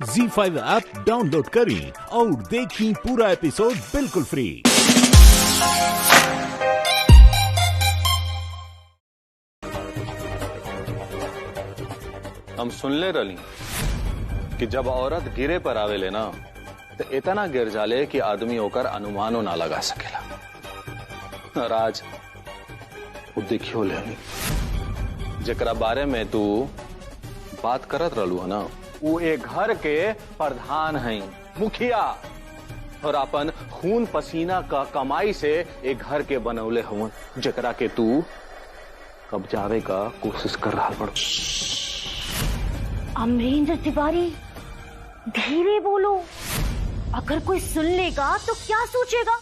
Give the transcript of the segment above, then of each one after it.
ZEE5 app download करें और देखें पूरा एपिसोड बिल्कुल फ्री। हम सुन ले रही कि जब औरत गिरे पर आवेले ना तो इतना गिर जाले कि आदमी होकर अनुमानो ना लगा सकेला। और आज वो देखियो ले जकरा बारे में तू बात करत रहलू है ना, वो एक घर के प्रधान हैं, मुखिया, और अपन खून पसीना का कमाई से एक घर के बनौले हुए जकरा के तू कब्जावे का कोशिश कर रहा बड़। अमरेंद्र तिवारी, धीरे बोलो। अगर कोई सुन लेगा तो क्या सोचेगा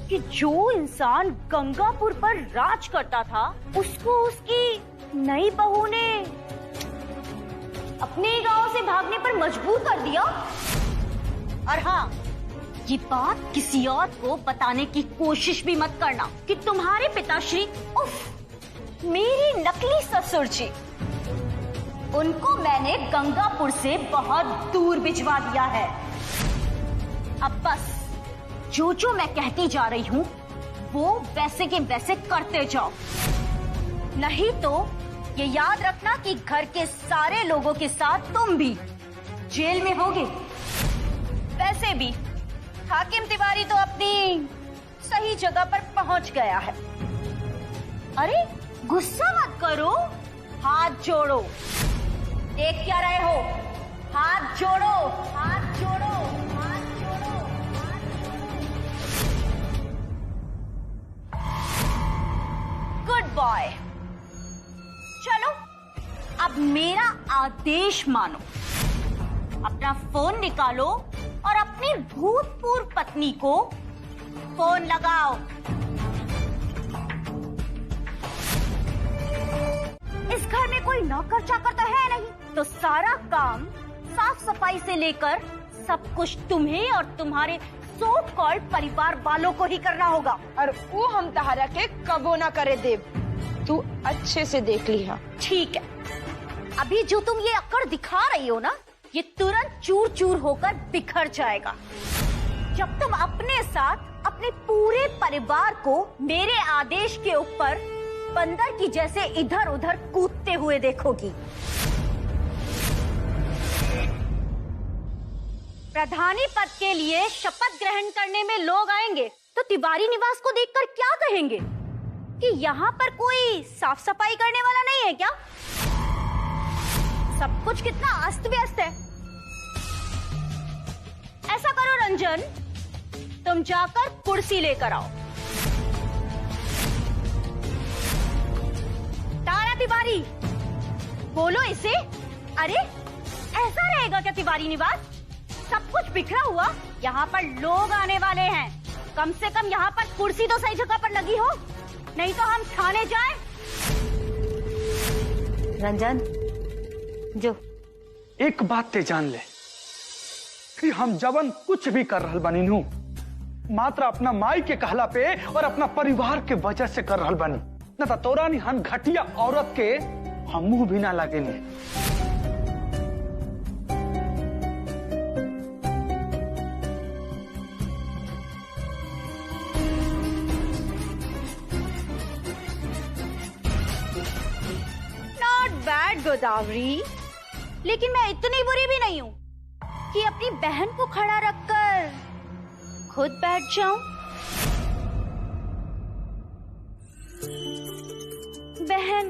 कि जो इंसान गंगापुर पर राज करता था उसको उसकी नई बहू ने अपने गांव से भागने पर मजबूर कर दिया। और हाँ, ये बात किसी और को बताने की कोशिश भी मत करना कि तुम्हारे पिताश्री, उफ, मेरी नकली ससुर जी, उनको मैंने गंगापुर से बहुत दूर भिजवा दिया है। अब बस जो मैं कहती जा रही हूँ वो वैसे के वैसे करते जाओ, नहीं तो ये याद रखना कि घर के सारे लोगों के साथ तुम भी जेल में होगे। वैसे भी हाकिम तिवारी तो अपनी सही जगह पर पहुंच गया है। अरे गुस्सा मत करो, हाथ जोड़ो। देख क्या रहे हो? हाथ जोड़ो, हाथ जोड़ो, हाथ जोड़ो, गुड बॉय। चलो अब मेरा आदेश मानो, अपना फोन निकालो और अपनी भूतपूर्व पत्नी को फोन लगाओ। इस घर में कोई नौकर चाकर तो है नहीं, तो सारा काम साफ सफाई से लेकर सब कुछ तुम्हें और तुम्हारे सो कॉल्ड परिवार वालों को ही करना होगा। और वो हम तहारा के कबो ना करे देव, तू अच्छे से देख लिया। ठीक है, अभी जो तुम ये अकड़ दिखा रही हो ना, ये तुरंत चूर चूर होकर बिखर जाएगा जब तुम अपने साथ अपने पूरे परिवार को मेरे आदेश के ऊपर बंदर की जैसे इधर उधर कूदते हुए देखोगी। प्रधानी पद के लिए शपथ ग्रहण करने में लोग आएंगे तो तिवारी निवास को देखकर क्या कहेंगे कि यहाँ पर कोई साफ सफाई करने वाला नहीं है क्या? सब कुछ कितना अस्त व्यस्त है। ऐसा करो रंजन, तुम जाकर कुर्सी लेकर आओ। तारा तिवारी, बोलो इसे। अरे ऐसा रहेगा क्या तिवारी निवास? सब कुछ बिखरा हुआ, यहाँ पर लोग आने वाले हैं, कम से कम यहाँ पर कुर्सी तो सही जगह पर लगी हो, नहीं तो हम थाने जाएं। रंजन, जो एक बात ते जान ले कि हम जवन कुछ भी कर रहल बानी नु मात्र अपना माई के कहला पे और अपना परिवार के वजह से कर रहल बानी, न तो तोरा निहन घटिया औरत के हम मुंह भी ना लागेनी। बैड गोदावरी, लेकिन मैं इतनी बुरी भी नहीं हूँ कि अपनी बहन को खड़ा रखकर खुद बैठ जाऊं। बहन,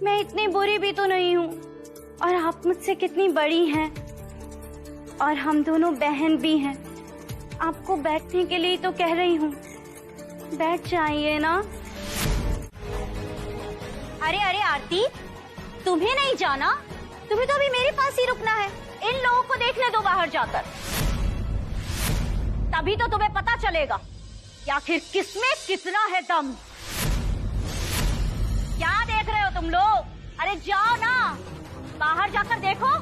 मैं इतनी बुरी भी तो नहीं हूँ, और आप मुझसे कितनी बड़ी हैं, और हम दोनों बहन भी हैं। आपको बैठने के लिए तो कह रही हूँ, बैठ जाइए ना। अरे अरे आरती, तुम्हें नहीं जाना, तुम्हें तो अभी मेरे पास ही रुकना है। इन लोगों को देखने दो बाहर जाकर, तभी तो तुम्हें पता चलेगा कि आखिर किसमें कितना है दम। क्या देख रहे हो तुम लोग? अरे जाओ ना, बाहर जाकर देखो।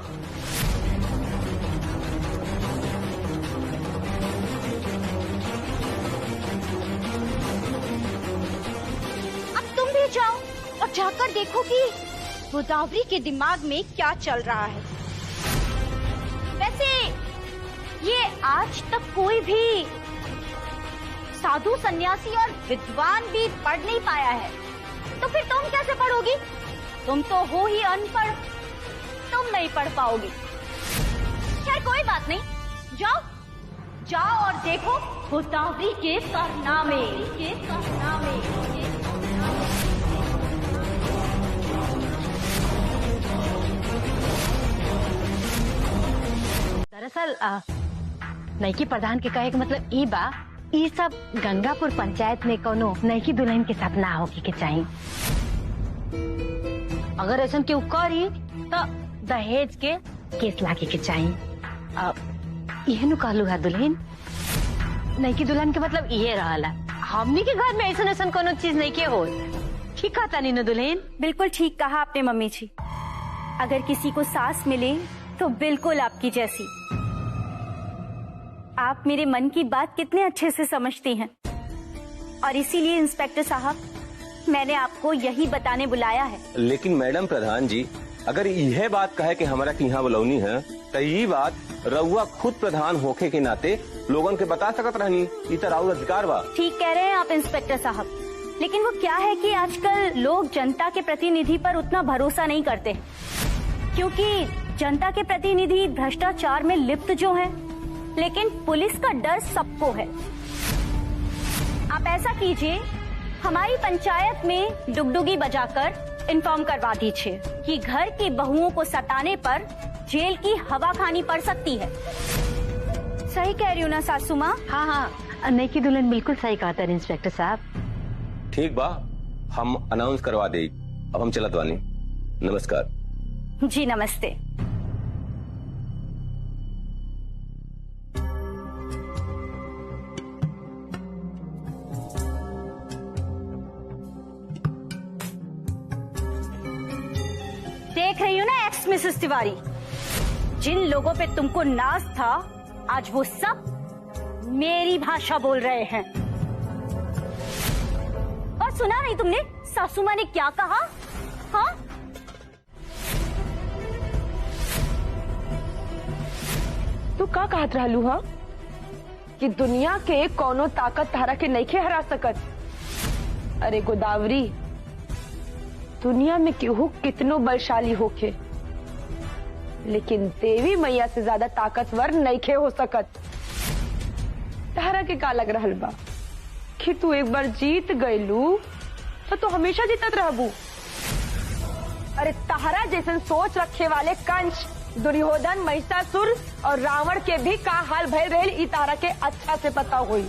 अब तुम भी जाओ और जाकर देखो कि गोदावरी के दिमाग में क्या चल रहा है। ये आज तक कोई भी साधु सन्यासी और विद्वान भी पढ़ नहीं पाया है, तो फिर तुम कैसे पढ़ोगी? तुम तो हो ही अनपढ़, तुम नहीं पढ़ पाओगी। खैर कोई बात नहीं, जाओ जाओ और देखो गोदावरी के कारनामे। दरअसल नईकी प्रधान के कहे के मतलब ई बा, ई सब गंगापुर पंचायत में कोनो नईकी दुल्हन के साथ ना होके के चाहिए। अगर ऐसा क्यों करी तो दहेज के केस लागे के चाहिए। यह नु कहलू है दुल्हन, नईकी दुल्हन के मतलब ये रहला। हमनी के घर में ऐसा ऐसा कोनो चीज नहीं के हो। ठीक कहता नी न दुल्हन? बिल्कुल ठीक कहा आपने मम्मी जी। अगर किसी को सास मिले तो बिल्कुल आपकी जैसी। आप मेरे मन की बात कितने अच्छे से समझती हैं, और इसीलिए इंस्पेक्टर साहब मैंने आपको यही बताने बुलाया है। लेकिन मैडम प्रधान जी, अगर यह बात कहे कि हमारा यहाँ बुलौनी है तो ये बात रउआ खुद प्रधान होके के नाते लोगन के बता सकत रहनी। ई तो राउर अधिकार बा। ठीक कह रहे हैं आप इंस्पेक्टर साहब, लेकिन वो क्या है कि आजकल लोग जनता के प्रतिनिधि पर उतना भरोसा नहीं करते, क्योंकि जनता के प्रतिनिधि भ्रष्टाचार में लिप्त जो हैं, लेकिन पुलिस का डर सबको है। आप ऐसा कीजिए, हमारी पंचायत में डुगडुगी बजाकर इन्फॉर्म करवा दीजिए कि घर की बहुओं को सताने पर जेल की हवा खानी पड़ सकती है। सही कह रही हूँ ना सासू माँ? हाँ हाँ, नईकी दुल्हन बिल्कुल सही कहता है इंस्पेक्टर साहब। ठीक बा, हम अनाउंस करवा दे। अब हम चलत बानी। नमस्कार जी। नमस्ते। देख रही हो ना एक्स मिसेस तिवारी, जिन लोगों पे तुमको नाज था आज वो सब मेरी भाषा बोल रहे हैं। और सुना नहीं तुमने सासू माँ ने क्या कहा? हाँ, तू का कहत रहलू हा कि दुनिया के कोनो ताकत तारा के नइखे हरा सकत। अरे गोदावरी, दुनिया में केहू कितनो बलशाली होके, लेकिन देवी मैया से ज्यादा ताकतवर नइखे हो सकत। तारा के का लग रहल बा कि तू एक बार जीत गईलू तो तू हमेशा जीतत रहबू? अरे तारा जैसन सोच रखे वाले कंस, दुर्योधन, महिषासुर और रावण के भी का हाल भय रहे ई तारा के अच्छा से पता हुई।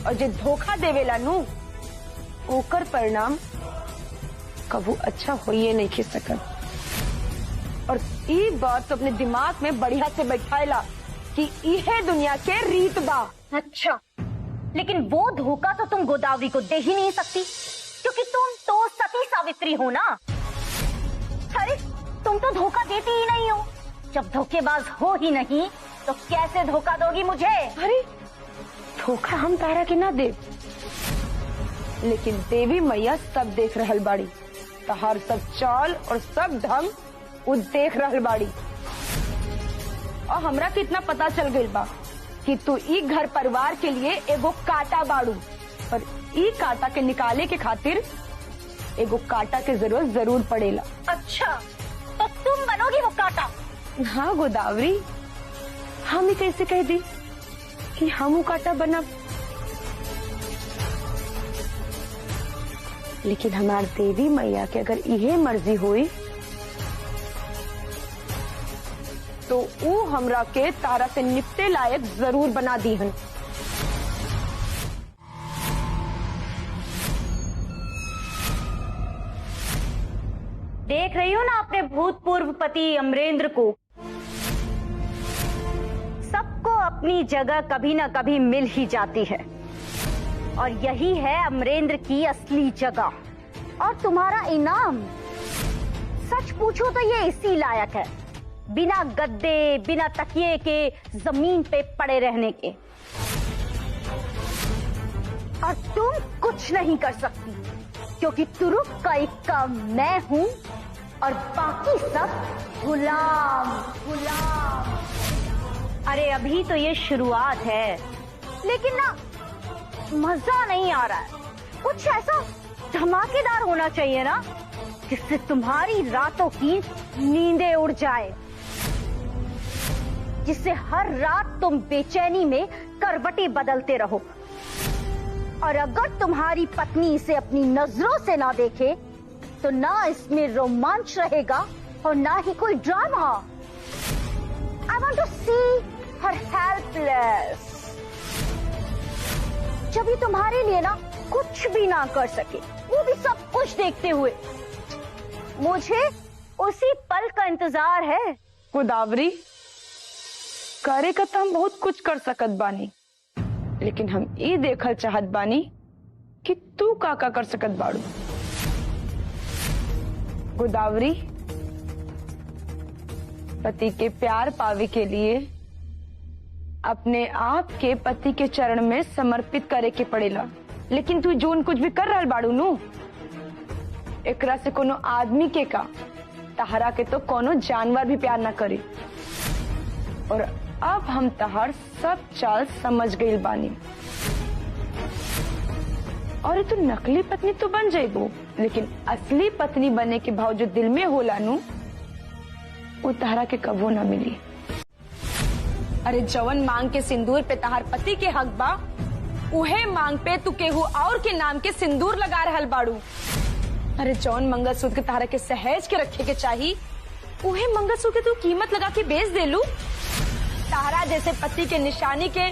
और जे धोखा देवेला नु, ओकर परिणाम कबू अच्छा होइए नहीं खी सकत। और ई बात तो अपने दिमाग में बढ़िया से बैठाएला कि इहे दुनिया के रीत बा। अच्छा, लेकिन वो धोखा तो तुम गोदावरी को दे ही नहीं सकती, क्योंकि तुम तो सती सावित्री हो ना। अरे तुम तो धोखा देती ही नहीं हो। जब धोखेबाज हो ही नहीं तो कैसे धोखा दोगी मुझे? अरे धोखा हम तारा के ना दे, लेकिन देवी मैया सब देख रहल बाड़ी। तहार सब चाल और सब ढंग वो देख रहल बाड़ी। और हमरा के इतना पता चल गइल बा कि तू ई घर परिवार के लिए एगो कांटा बाड़ू, पर ई कांटा के निकाले के खातिर एगो कांटा के जरूरत जरूर पड़ेला। अच्छा, तो तुम बनोगी वो कांटा? हाँ गोदावरी, हम ही कैसे कह दी कि हम वो कांटा बनब? लेकिन हमार देवी मैया के अगर इहे मर्जी हुई तो वो हमरा के तारा से निपटे लायक जरूर बना दी हन। देख रही हो ना अपने भूतपूर्व पति अमरेंद्र को। सबको अपनी जगह कभी ना कभी मिल ही जाती है, और यही है अमरेंद्र की असली जगह। और तुम्हारा इनाम, सच पूछो तो ये इसी लायक है, बिना गद्दे बिना तकिए के जमीन पे पड़े रहने के। और तुम कुछ नहीं कर सकती, क्योंकि तुरुप का इक्का मैं हूं और बाकी सब गुलाम। गुलाम अरे अभी तो ये शुरुआत है, लेकिन ना मजा नहीं आ रहा है। कुछ ऐसा धमाकेदार होना चाहिए ना, जिससे तुम्हारी रातों की नींदें उड़ जाए, जिससे हर रात तुम बेचैनी में करवटें बदलते रहो। और अगर तुम्हारी पत्नी इसे अपनी नजरों से ना देखे तो ना इसमें रोमांच रहेगा और ना ही कोई drama. I want to see her helpless, जब ये तुम्हारे लिए ना कुछ भी ना कर सके, वो भी सब कुछ देखते हुए। मुझे उसी पल का इंतजार है। गोदावरी, करे का तो हम बहुत कुछ कर सकत बानी, लेकिन हम ये देखल चाहत बानी कि तू का कर सकत बाड़ू। गोदावरी, पति के प्यार पावे के लिए अपने आप के पति के चरण में समर्पित करे के पड़ेला। लेकिन तू जोन कुछ भी कर रहल बाड़ू नु, एकरा से कोनो आदमी के का, तहरा के तो कोनो जानवर भी प्यार ना करे। और अब हम तहार सब चाल समझ गई बानी। और तू नकली पत्नी तो बन जाइबो, लेकिन असली पत्नी बनने के भाव जो दिल में होला नु, वो तहरा के कबो ना मिली। अरे जवन मांग के सिंदूर पे तहार पति के हक बा, उहे मांग पे तू केहू और के नाम के सिंदूर लगा रहल बाड़ू। अरे जौन मंगलसूत्र के तहरा के सहेज के रखे के चाहिए, उहे मंगलसूत्र के तू कीमत लगा के बेच देलू। तारा जैसे पति के निशानी के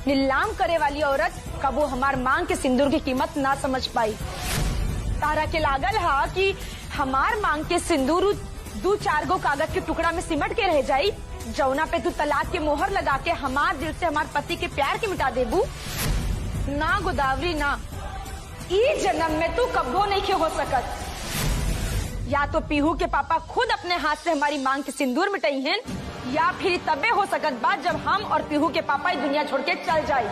नीलाम करे वाली औरत कबो हमार मांग के सिंदूर की कीमत ना समझ पाई। तारा के लागल हा कि हमार मांग के सिंदूर 2-4 गो कागज के टुकड़ा में सिमट के रह जाई, जौना पे तू तलाक के मोहर लगा के हमार दिल से हमार पति के प्यार के मिटा देबू। ना गोदावरी ना, इस जन्म में तू कब्बो नहीं के हो सकत। या तो पीहू के पापा खुद अपने हाथ से हमारी मांग के सिंदूर मिटाई हैं, या फिर तबे हो सकत बात जब हम और पीहू के पापा इस दुनिया छोड़ के चल जाए।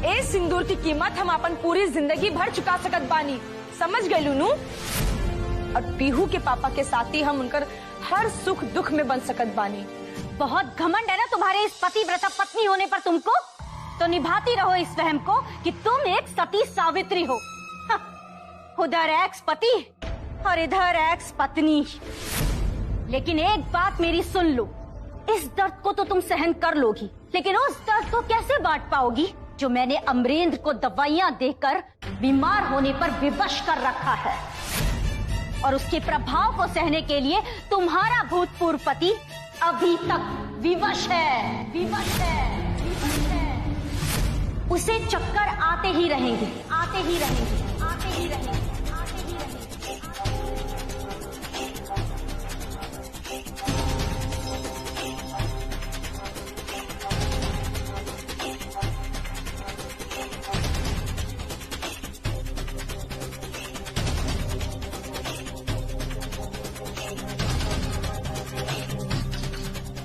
ए सिंदूर की कीमत हम अपन पूरी जिंदगी भर चुका सकत बानी, समझ गए लूनू। और पीहू के पापा के साथ ही हम उनकर हर सुख दुख में बन सकत बानी। बहुत घमंड है ना तुम्हारे इस पतिव्रता पत्नी होने पर तुमको, तो निभाती रहो इस वहम को कि तुम एक सती सावित्री हो। उधर एक्स पति और इधर एक्स पत्नी। लेकिन एक बात मेरी सुन लो, इस दर्द को तो तुम सहन कर लोगी, लेकिन उस दर्द को कैसे बांट पाओगी जो मैंने अमरेंद्र को दवाइयां देकर बीमार होने पर विवश कर रखा है। और उसके प्रभाव को सहने के लिए तुम्हारा भूतपूर्व पति अभी तक विवश है, विवश है, विवश है। उसे चक्कर आते ही रहेंगे, आते ही रहेंगे, आते ही रहेंगे, आते ही रहेंगे।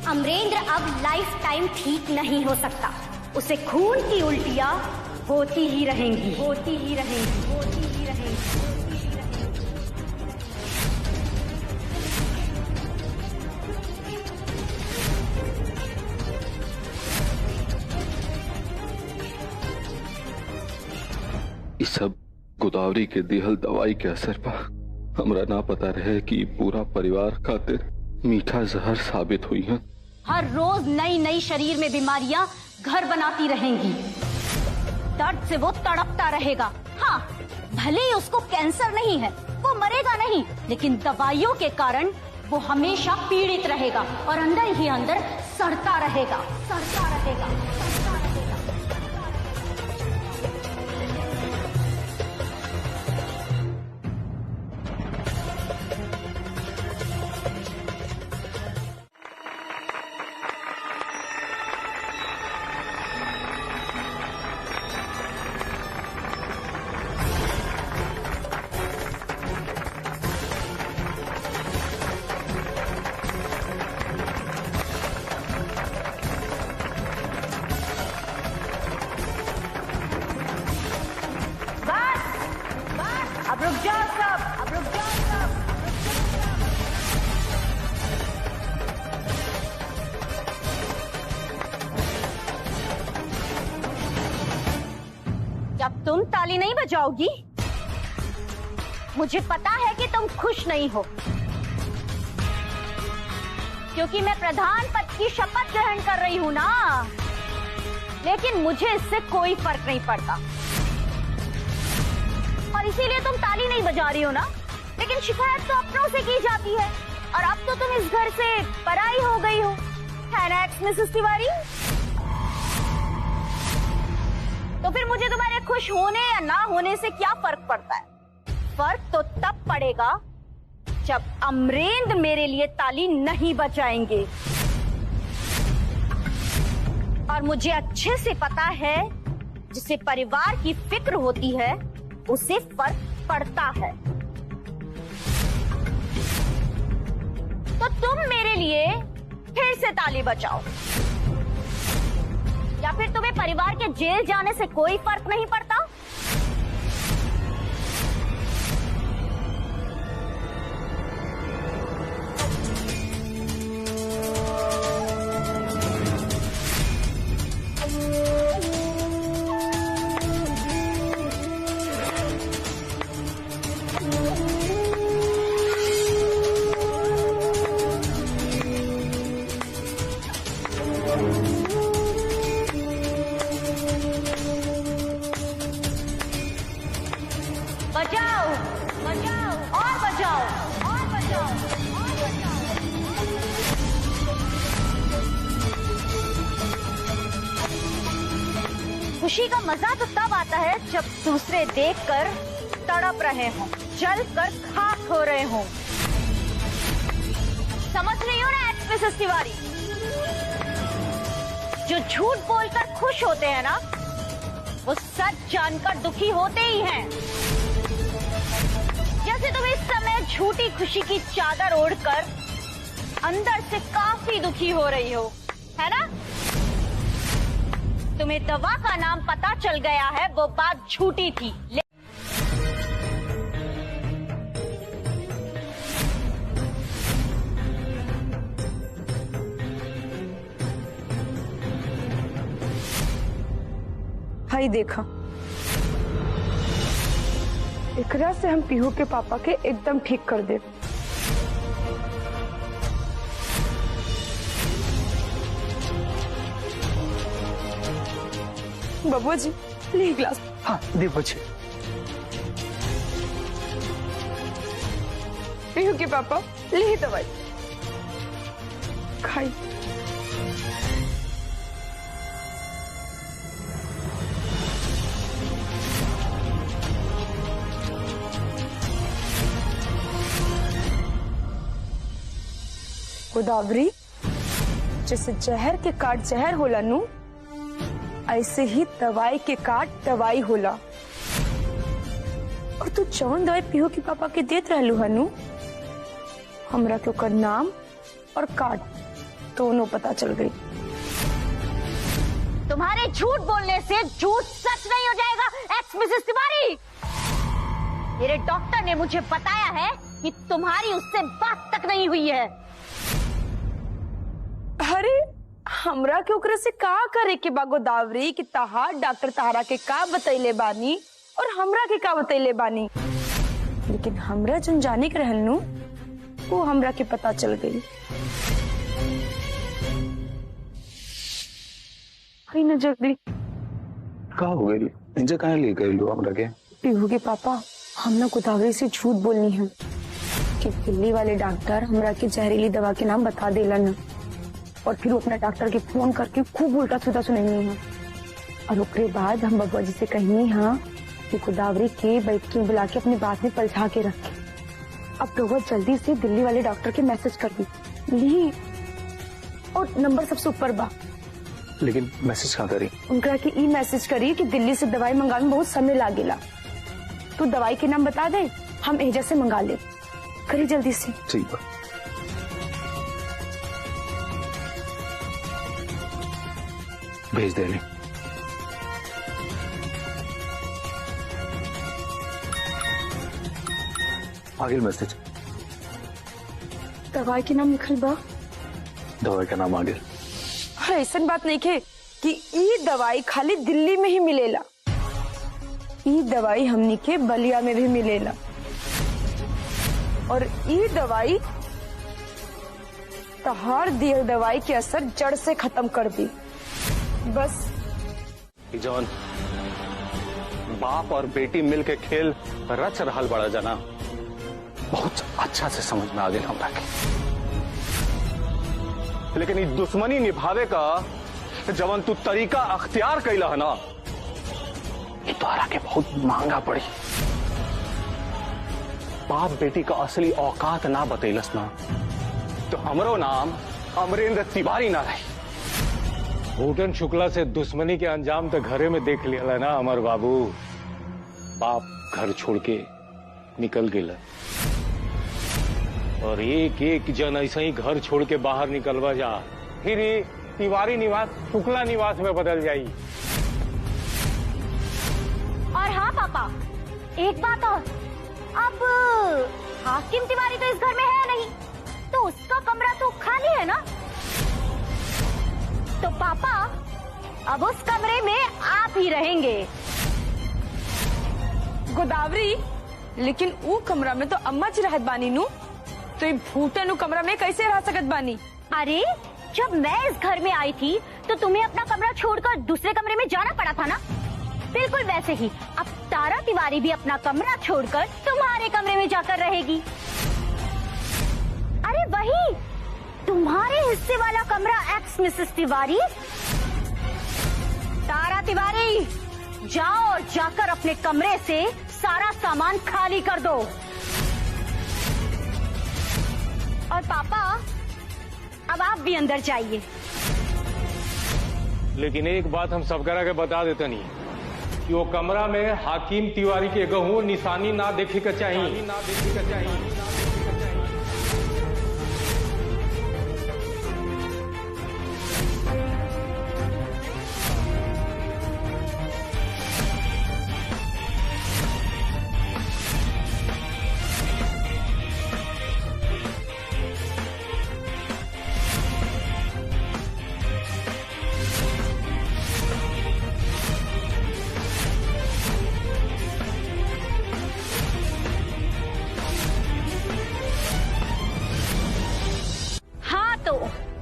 अमरेंद्र अब लाइफ टाइम ठीक नहीं हो सकता। उसे खून की उल्टियां होती ही रहेंगी, होती ही रहेंगी, होती ही रहेंगी। इस सब गोदावरी के दिहल दवाई के असर पर हमरा ना पता रहे कि पूरा परिवार खातिर मीठा जहर साबित हुई है। हर रोज नई नई शरीर में बीमारियां घर बनाती रहेंगी। दर्द से वो तड़पता रहेगा। हाँ, भले ही उसको कैंसर नहीं है, वो मरेगा नहीं, लेकिन दवाइयों के कारण वो हमेशा पीड़ित रहेगा और अंदर ही अंदर सड़ता रहेगा, सड़ता रहेगा, सड़ता रहेगा। तुम ताली नहीं बजाओगी? मुझे पता है कि तुम खुश नहीं हो, क्योंकि मैं प्रधान पद की शपथ ग्रहण कर रही हूं ना। लेकिन मुझे इससे कोई फर्क नहीं पड़ता और इसीलिए तुम ताली नहीं बजा रही हो ना। लेकिन शिकायत तो अपनों से की जाती है और अब तो तुम इस घर से पराई हो गई हो, है ना मिसेस तिवारी? तो फिर मुझे तुम्हारे खुश होने या ना होने से क्या फर्क पड़ता है? फर्क तो तब पड़ेगा जब अमरेंद्र मेरे लिए ताली नहीं बजाएंगे। और मुझे अच्छे से पता है, जिसे परिवार की फिक्र होती है उसे फर्क पड़ता है। तो तुम मेरे लिए फिर से ताली बजाओ, या फिर तुम्हें परिवार के जेल जाने से कोई फर्क नहीं पड़ता? बजाओ, बजाओ और बजाओ और बजाओ और बजाओ। खुशी का मजा तो तब आता है जब दूसरे देखकर तड़प रहे हों, जलकर खाक हो रहे हों। समझ रही हो ना मिसेस तिवारी? जो झूठ बोलकर खुश होते हैं ना, वो सच जानकर दुखी होते ही हैं। जैसे तुम इस समय झूठी खुशी की चादर ओढ़कर अंदर से काफी दुखी हो रही हो, है ना? तुम्हें दवा का नाम पता चल गया है, वो बात झूठी थी। हाय देखा, एकरा से हम पीहू के पापा के एकदम ठीक कर दे। बबुआ जी ले ग्लास। हाँ दे बच्चे। पीहू के पापा ले दवाई खाई। गोदावरी, जैसे जहर के काट जहर होला नू, ऐसे ही दवाई के काट दवाई होला। और तू जौन दवाई पीहू के पापा के देत रहलू हनु, हमरा के ओकर नाम और काट दोनों पता चल गई। तुम्हारे झूठ बोलने से झूठ सच नहीं हो जाएगा एक्स मिसेस तिवारी। मेरे डॉक्टर ने मुझे बताया है कि तुम्हारी उससे बात तक नहीं हुई है। अरे हमरा के ओकरा से का करे के बा गोदावरी कि तहार डॉक्टर तहारा के का बतैले बानी और हमरा के का बतैले बानी। लेकिन हमरा जन जाने के रहल नु, वो हमरा के पता चल गई। आई न जल्दी का हो गई? इंजे कहाँ ले गई लो हमरा के? पीहू के पापा, हम ना गोदावरी से झूठ बोलनी है कि दिल्ली वाले डॉक्टर हमरा के जहरीली दवा के नाम बता देलन और फिर अपना डॉक्टर के फोन करके खूब उल्टा सीधा सुनाई है। और उसके बाद हम बबुआ जी से कही हाँ कि गोदावरी के बैठ के बुला के अपनी बात में पलझा के रखे। अब बहुत जल्दी से दिल्ली वाले डॉक्टर के मैसेज कर दी ली और नंबर सबसे ऊपर बा। लेकिन मैसेज कहाँ करी? उनका की ई मैसेज करी कि दिल्ली से दवाई मंगाने में बहुत समय लागेला, तो दवाई के नाम बता दे, हम एजा से मंगा ले। करी जल्दी से। ठीक है। भेज दे ले। आगे मैसेज। दवाई के नाम लिखल बा। दवाई का नाम आगे। अरे ऐसा बात नहीं के कि ई दवाई खाली दिल्ली में ही मिलेला। ई दवाई हमनी के बलिया में भी मिलेला और ई दवाई तहार दिए दवाई के असर जड़ से खत्म कर दी। बस जौन बाप और बेटी मिलके खेल रच रहल बड़ा जना बहुत अच्छा से समझ में आ गया हमरा के। लेकिन ये दुश्मनी निभावे का जवन तू तरीका अख्तियार कैला है ना, ये तोहरा के बहुत महंगा पड़ी। बाप बेटी का असली औकात ना बतैलस ना तो हमरो नाम अमरेंद्र तिवारी ना रही। भूटन शुक्ला से दुश्मनी के अंजाम तो घरे में देख लिया ना अमर बाबू। बाप घर छोड़ के निकल गया और एक एक जन ऐसा ही घर छोड़ के बाहर निकलवा जा, फिर ये तिवारी निवास शुक्ला निवास में बदल जाई। और हाँ पापा, एक बात और, अब हाकिम तिवारी तो इस घर में है नहीं, तो उसका कमरा तो खाली है ना। तो पापा अब उस कमरे में आप ही रहेंगे। गोदावरी, लेकिन वो कमरा में तो अम्मा जी रहत बानी नू, तो ये भूटन उ कमरा में कैसे रह सकत बानी? अरे जब मैं इस घर में आई थी तो तुम्हें अपना कमरा छोड़कर दूसरे कमरे में जाना पड़ा था ना। बिल्कुल वैसे ही अब तारा तिवारी भी अपना कमरा छोड़कर तुम्हारे कमरे में जाकर रहेगी। अरे वही तुम्हारे हिस्से वाला कमरा एक्स मिसेस तिवारी। तारा तिवारी, जाओ और जाकर अपने कमरे से सारा सामान खाली कर दो। और पापा अब आप भी अंदर जाइए। लेकिन एक बात हम सब करा के बता देते नहीं कि वो कमरा में हाकिम तिवारी के गहू निशानी ना देखे के चाहिए।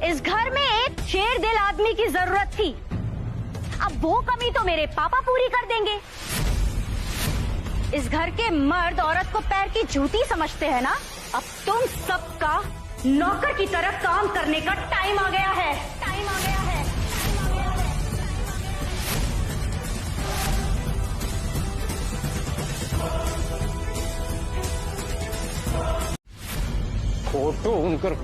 इस घर में एक शेर दिल आदमी की जरूरत थी, अब वो कमी तो मेरे पापा पूरी कर देंगे। इस घर के मर्द औरत को पैर की जूती समझते हैं ना, अब तुम सबका नौकर की तरह काम करने का टाइम आ गया है। टाइम आ गया है। फोटो उनकर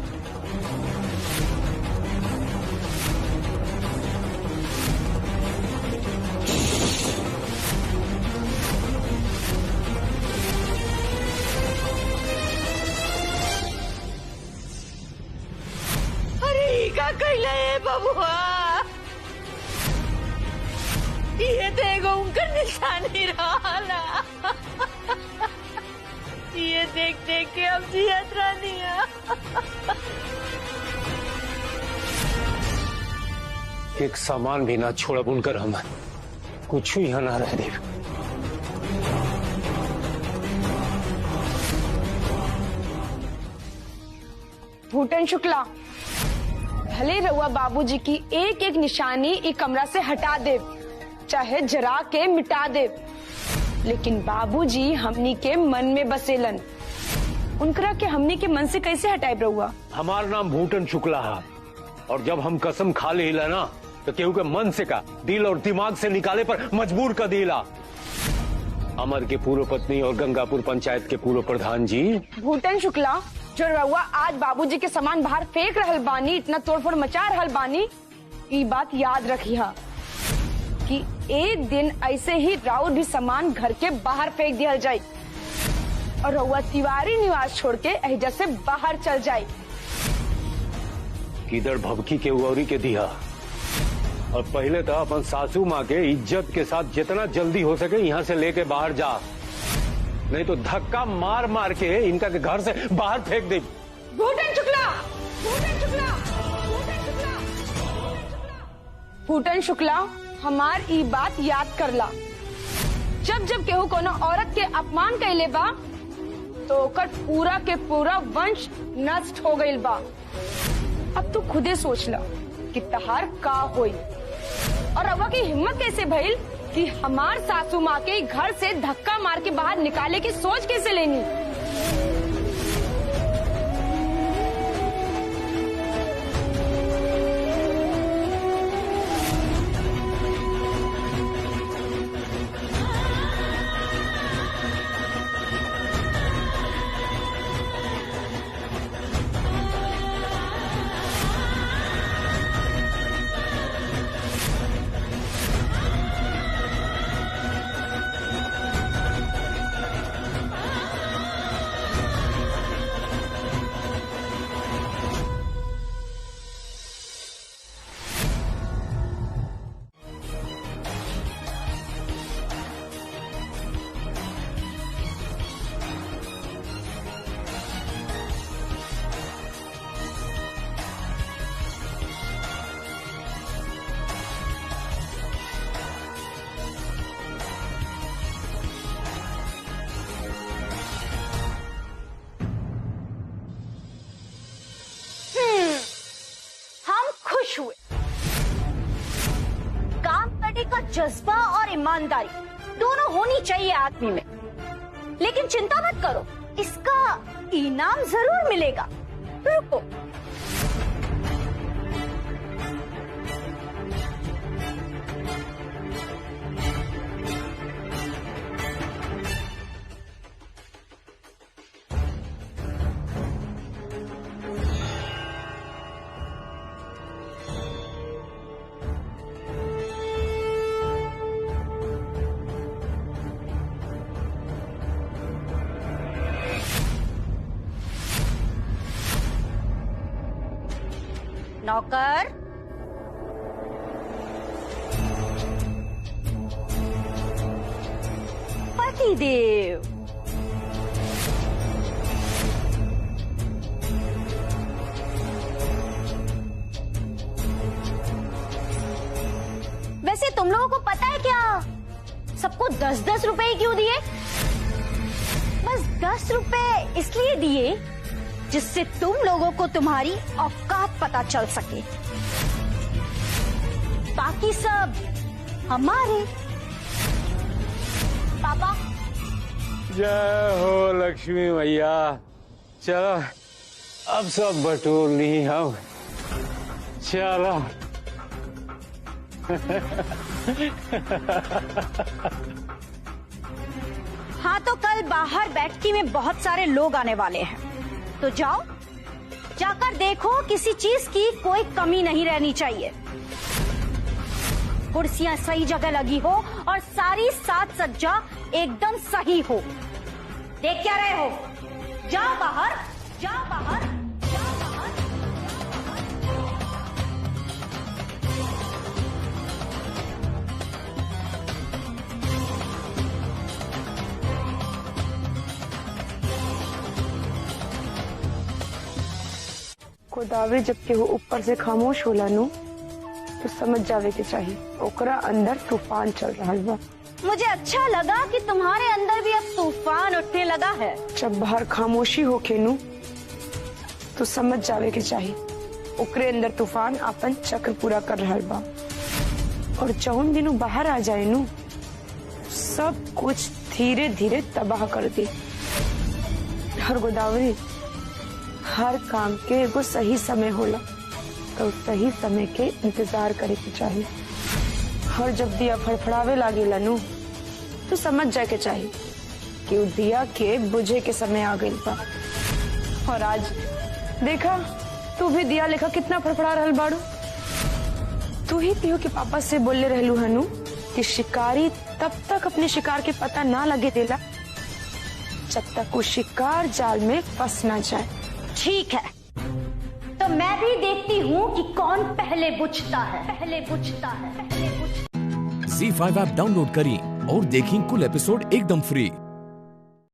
कैला है बबुआ, ये देखो उनका निशानी रहा। ये देख देख के अब जियत रानिया। एक सामान भी ना छोड़ उनकर, हम कुछ यहाँ ना रह दे। भूटन शुक्ला, भले रउआ बाबूजी की एक एक निशानी ई कमरा से हटा दे, चाहे जरा के मिटा दे, लेकिन बाबूजी हमनी के मन में बसेलन। उनकरा के हमनी के मन से कैसे हटाए रउआ? हमार नाम भूटन शुक्ला है और जब हम कसम खा लेला ना तो केहू के मन से का दिल और दिमाग से निकाले पर मजबूर कर देला। अमर के पूर्व पत्नी और गंगापुर पंचायत के पूर्व प्रधान जी। भूटन शुक्ला, जो रउआ आज बाबूजी के सामान बाहर फेंक रहल बानी, इतना तोड़फोड़ मचा रहल बानी, ये बात याद रखिया कि एक दिन ऐसे ही राउर भी सामान घर के बाहर फेंक दिया जाए और रउआ तिवारी निवास छोड़ के एहजा से बाहर चल जाए। किधर भबकी के उरी के दिया, और पहले तो अपन सासू माँ के इज्जत के साथ जितना जल्दी हो सके यहाँ से लेके बाहर जा, नहीं तो धक्का मार मार के इनका के घर से बाहर फेंक दे। भूटन शुक्ला, भूटन शुक्ला, भूटन शुक्ला, भूटन शुक्ला, हमार ई बात याद करला। जब जब केहू कोनो औरत के अपमान कैले बा तो ओकर पूरा के पूरा वंश नष्ट हो गईल बा। अब तू खुदे सोच ला कि तहार का होई। और रवा की हिम्मत कैसे भइल कि हमार सासू माँ के घर से धक्का मार के बाहर निकाले की सोच कैसे लेनी। हुए। काम करने का जज्बा और ईमानदारी दोनों होनी चाहिए आदमी में। लेकिन चिंता मत करो, इसका इनाम जरूर मिलेगा। रुको, नौकर, पतिदेव, वैसे तुम लोगों को पता है क्या सबको 10-10 रुपए क्यों दिए? बस 10 रुपए इसलिए दिए जिससे तुम लोगों को तुम्हारी औकात पता चल सके। बाकी सब हमारे। पापा, जय हो लक्ष्मी मैया। चलो अब सब बटोर ली हम। चलो हाँ, तो कल बाहर बैठकी में बहुत सारे लोग आने वाले हैं, तो जाओ, जाकर देखो किसी चीज की कोई कमी नहीं रहनी चाहिए। कुर्सियां सही जगह लगी हो और सारी साज सज्जा एकदम सही हो। देख क्या रहे हो? जाओ बाहर, जाओ बाहर, जाओ बाहर। गोदावरी जब केहू ऊपर से खामोश होला नु तो समझ जावे के चाहिए ओकरा अंदर तूफान चल रहा बा। मुझे अच्छा लगा कि तुम्हारे अंदर भी अब तूफान उठने लगा है। जब बाहर खामोशी होके नु तो समझ जावे के चाहिए ओकरे अंदर तूफान अपन चक्र पूरा कर रहा बा। और जौन दिनों बाहर आ जाए नु सब कुछ धीरे धीरे तबाह कर दे। हर गोदावरी, हर काम के एगो सही समय होला, तो सही समय के इंतजार करे के चाहिए। और जब दिया फड़फड़ावे लागेला नु तो समझ जाए के चाहिए कि वो दिया के बुझे के समय आ गई बा। और आज देखा तू भी दिया लेखा कितना फड़फड़ा रहल बाड़ू। तू ही पियो के पापा से बोले रहलू हनु कि शिकारी तब तक अपने शिकार के पता ना लगे देला जब तक वो शिकार जाल में फंस ना जाए। ठीक है, तो मैं भी देखती हूँ कि कौन पहले बुझता है। पहले बुझता है, पहले बुझता है। ZEE5 ऐप डाउनलोड करें और देखें कुल एपिसोड एकदम फ्री।